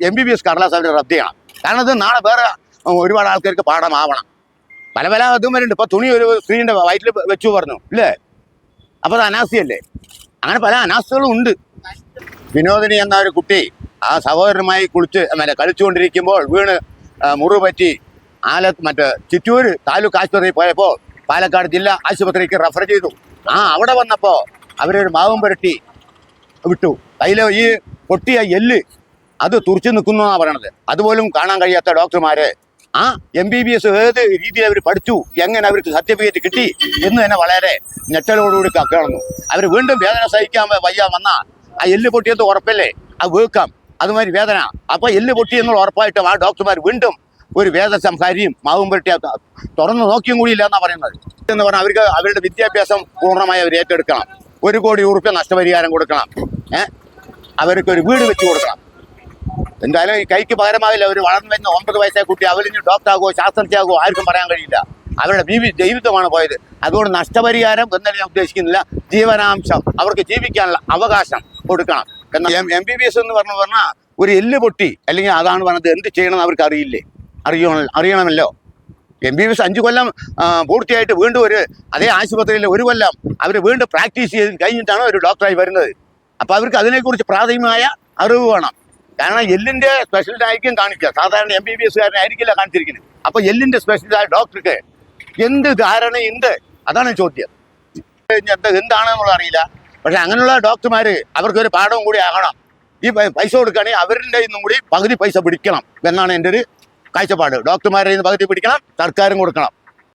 MBBS കടലാസ് അവർ റദ്ദ് ചെയ്യണം. കാരണം ഇത് നാളെ വേറെ ഒരുപാട് ആൾക്കാർക്ക് പാഠമാവണം. പല പല ഇതും വരുന്നുണ്ട്. ഇപ്പൊ തുണി ഒരു സ്ത്രീന്റെ വയറ്റിൽ വെച്ചു പറഞ്ഞു ഇല്ലേ, അപ്പൊ അത് അനാസ്ഥയല്ലേ? അങ്ങനെ പല അനാസ്ഥകളും ഉണ്ട്. വിനോദിനി എന്ന ഒരു കുട്ടി ആ സഹോദരനുമായി കളിച്ചുകൊണ്ടിരിക്കുമ്പോൾ വീണ് മുറിവ് പറ്റി ചിറ്റൂര് താലൂക്ക് ആശുപത്രിയിൽ പോയപ്പോൾ പാലക്കാട് ജില്ലാ ആശുപത്രിക്ക് റെഫർ ചെയ്തു. അവിടെ വന്നപ്പോ അവരൊരു മാവും പുരട്ടി വിട്ടു. കയ്യിലെ ഈ പൊട്ടിയ എല്ല് അത് തുറച്ചു നിൽക്കുന്നു എന്നാണ് പറയണത്. അതുപോലും കാണാൻ കഴിയാത്ത ഡോക്ടർമാര് MBBS ഏത് രീതിയിൽ അവർ പഠിച്ചു, എങ്ങനെ അവർക്ക് സർട്ടിഫിക്കറ്റ് കിട്ടി എന്ന് തന്നെ വളരെ ഞെട്ടലോടുകൂടി കാണുന്നു. അവർ വീണ്ടും വേദന സഹിക്കാൻ വന്ന ആ എല്ല് പൊട്ടിയത് ഉറപ്പല്ലേ, അത് വീക്കാം അതുമാതിരി വേദന. അപ്പൊ എല്ല് പൊട്ടി എന്നുള്ള ഉറപ്പായിട്ടും ആ ഡോക്ടർമാർ വീണ്ടും ഒരു വേദസംഹാരിയും മാവും പുരട്ടി തുറന്നു നോക്കിയും കൂടി ഇല്ല എന്നാണ് പറയുന്നത്. എന്ന് പറഞ്ഞാൽ അവർക്ക് അവരുടെ വിദ്യാഭ്യാസം പൂർണ്ണമായി അവർ ഏറ്റെടുക്കണം. 1 കോടി രൂപ നഷ്ടപരിഹാരം കൊടുക്കണം. അവർക്ക് ഒരു വീട് വെച്ച് കൊടുക്കണം. എന്തായാലും ഈ കൈക്ക് പകരമാവില്ല. ഒരു വളർന്നു വരുന്ന 9 വയസ്സായ കുട്ടി അവരിഞ്ഞ് ഡോക്ടറാകുമോ ശാസ്ത്രജ്ഞയാകുമോ ആർക്കും പറയാൻ കഴിയില്ല. അവരുടെ ജീവിതമാണ് പോയത്. അതുകൊണ്ട് നഷ്ടപരിഹാരം എന്നല്ല ഞാൻ ഉദ്ദേശിക്കുന്നില്ല, ജീവനാംശം, അവർക്ക് ജീവിക്കാനുള്ള അവകാശം കൊടുക്കണം. എന്നാൽ MBBS എന്ന് പറഞ്ഞാൽ ഒരു എല്ല് പൊട്ടി അല്ലെങ്കിൽ അതാണ് പറഞ്ഞത്, എന്ത് ചെയ്യണമെന്ന് അവർക്ക് അറിയണമല്ലോ. MBBS 5 കൊല്ലം പൂർത്തിയായിട്ട് വീണ്ടും അതേ ആശുപത്രിയിൽ 1 കൊല്ലം അവർ വീണ്ടും പ്രാക്ടീസ് ചെയ്ത് കഴിഞ്ഞിട്ടാണ് ഒരു ഡോക്ടറായി വരുന്നത്. അപ്പോൾ അവർക്ക് അതിനെക്കുറിച്ച് പ്രാഥമികമായ അറിവ് വേണം. കാരണം എല്ലിൻ്റെ സ്പെഷ്യലിസ്റ്റ് ആയിരിക്കും കാണിക്കുക, സാധാരണ MBBSകാരനായിരിക്കില്ല കാണിച്ചിരിക്കുന്നത്. അപ്പോൾ എല്ലിൻ്റെ സ്പെഷ്യലിസ്റ്റ് ഡോക്ടർക്ക് എന്ത് ധാരണയുണ്ട്, അതാണ് ചോദ്യം. എന്താണെന്നുള്ള അറിയില്ല. പക്ഷെ അങ്ങനെയുള്ള ഡോക്ടർമാർ അവർക്കൊരു പാഠവും കൂടി ആകണം. ഈ പൈസ കൊടുക്കുകയാണെങ്കിൽ അവരുടെ നിന്നും കൂടി പകുതി പൈസ പിടിക്കണം എന്നാണ് എൻ്റെ ഒരു കാഴ്ചപ്പാട്. ഡോക്ടർമാരുടെ നിന്ന് പകുതി പിടിക്കണം, സർക്കാരും കൊടുക്കണം.